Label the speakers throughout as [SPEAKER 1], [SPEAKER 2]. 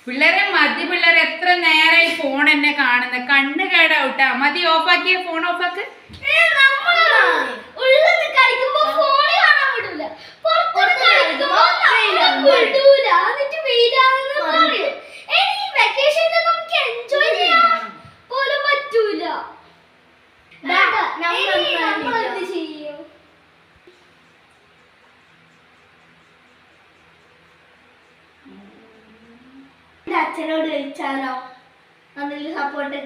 [SPEAKER 1] പിള്ളേരെ മതി, പിള്ളേരെ എത്ര നേരമായി ഫോൺ എന്നെ കാണുന്നത്, കണ്ണ് കേടാവട്ടാ. മതി, ഓഫാക്കിയ ഫോൺ ഓഫാക്ക്.
[SPEAKER 2] അച്ഛനോട് ചോദിച്ചാലോ എന്തെങ്കിലും സപ്പോർട്ടൊക്കെ?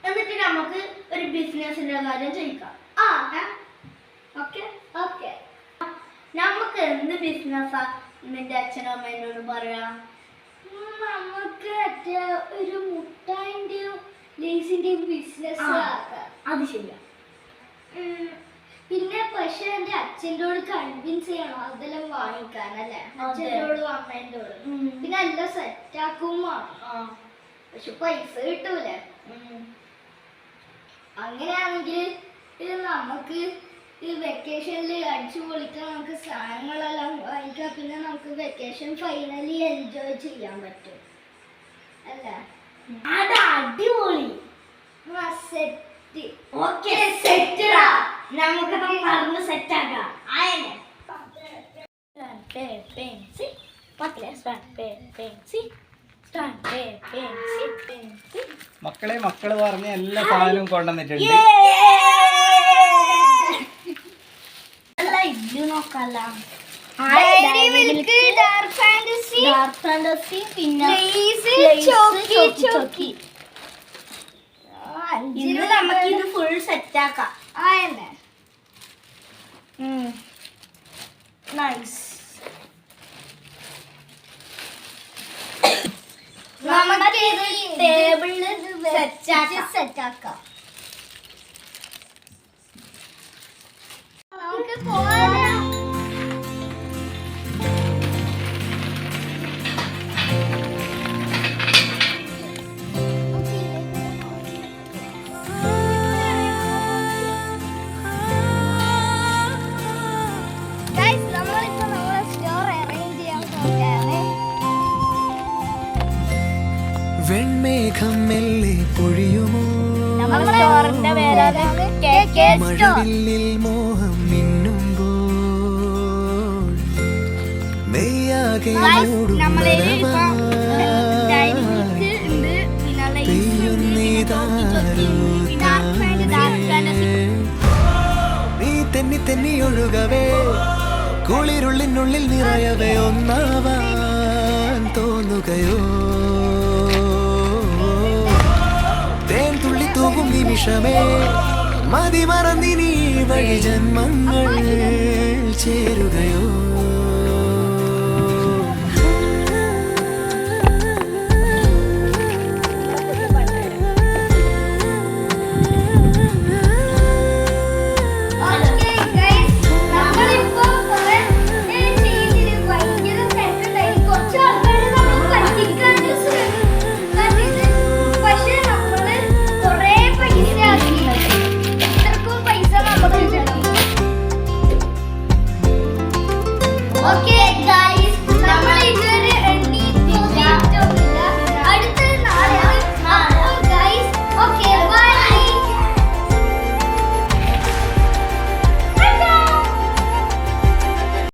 [SPEAKER 2] എന്നിട്ട് നമുക്ക് ഒരു ബിസിനസിന്റെ കാര്യം ചോദിക്കാം. ഓക്കെ നമുക്ക് എന്ത് ബിസിനസ്സാ നിന്റെ അച്ഛനും അമ്മേനോട് പറയാം? നമുക്ക് ഒരു മുട്ടായിന്റെയും ലേസിന്റെയും ബിസിനസ്. അത് ശരിയാ. പിന്നെ പക്ഷെ എന്റെ അച്ഛൻ്റെോട് കൺവിൻസ് ചെയ്യണം അതെല്ലാം വാങ്ങിക്കാനല്ലേ, അച്ഛൻ്റെോടും അമ്മേൻ്റെോട്. പിന്നെ എല്ലാം സെറ്റാക്കും വേണം, പക്ഷെ പൈസ കിട്ടൂലേ. അങ്ങനെയാണെങ്കിൽ നമുക്ക് ഈ വെക്കേഷനിൽ അടിച്ചു പൊളിക്കാൻ നമുക്ക് സാധനങ്ങളെല്ലാം വാങ്ങിക്കാം. പിന്നെ നമുക്ക് വെക്കേഷൻ ഫൈനലി എൻജോയ് ചെയ്യാൻ പറ്റും അല്ലേ? അത് അടിപൊളി. നമുക്ക് മറന്ന് സെറ്റാക്കാം.
[SPEAKER 3] മക്കള് പറഞ്ഞ എല്ലാ സാധനവും കൊണ്ടുവന്നിട്ടുണ്ട്.
[SPEAKER 2] ഇത് നോക്കല്ല, പിന്നെ നമുക്കിത് ഫുൾ സെറ്റാക്കാം. നൈസ്. നമുക്കിത് ടേബിളിൽ സെറ്റാക്കാം. നമുക്ക് പോവാം.
[SPEAKER 4] വെൺമേഘം മെല്ലെ പൊഴിയുമോ, മഴവില്ലിൽ മോഹം മിന്നുമ്പോൾ, നെയ്യാകെ നീ തെന്നി തെന്നി ഒഴുകവേ, കുളിരുള്ളിനുള്ളിൽ നിറയവേ, ഒന്നാവാൻ തോന്നുകയോ, തേൻ തുള്ളി തൂകും നിമിഷമേ, മതി മറന്നിനി വഴി ജന്മങ്ങൾ ചേരുകയോ.